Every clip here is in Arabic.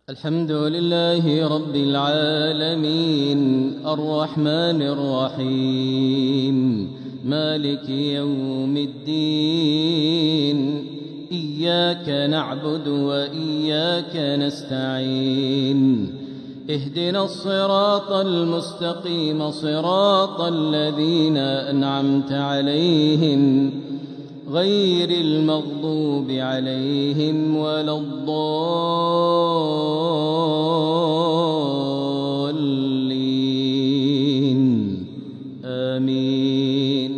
الحمد لله رب العالمين الرحمن الرحيم مالك يوم الدين إياك نعبد وإياك نستعين اهدنا الصراط المستقيم صراط الذين أنعمت عليهم غير المغضوب عليهم ولا الضالين آمين.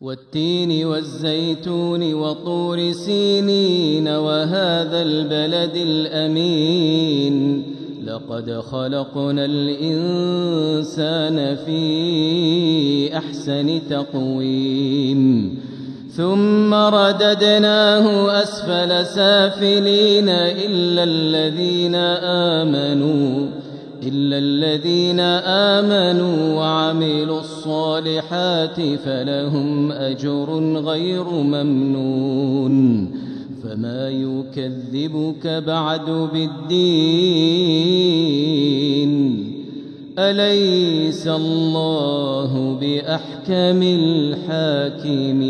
والتين والزيتون وطور سينين وهذا البلد الأمين لقد خلقنا الإنسان في أحسن تقويم ثم رددناه أسفل سافلين إلا الذين آمنوا وعملوا الصالحات فلهم أجر غير ممنون. فما يكذبك بعد بالدين أليس الله بأحكم الحاكمين.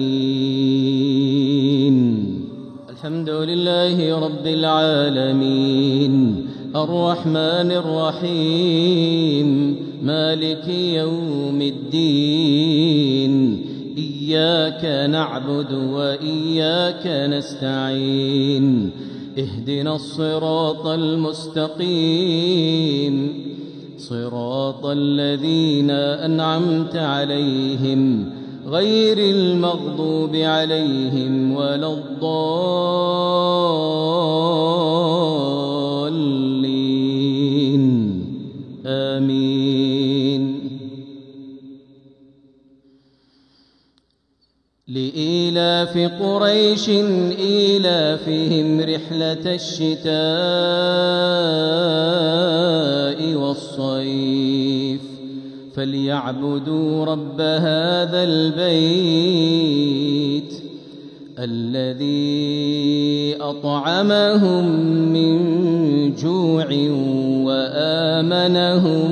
الحمد لله رب العالمين الرحمن الرحيم مالك يوم الدين إياك نعبد وإياك نستعين اهدنا الصراط المستقيم صراط الذين أنعمت عليهم غير المغضوب عليهم ولا الضالين آمين. لإيلاف قريش إيلافهم رحلة الشتاء والصيف فليعبدوا رب هذا البيت الذي أطعمهم من جوع وآمنهم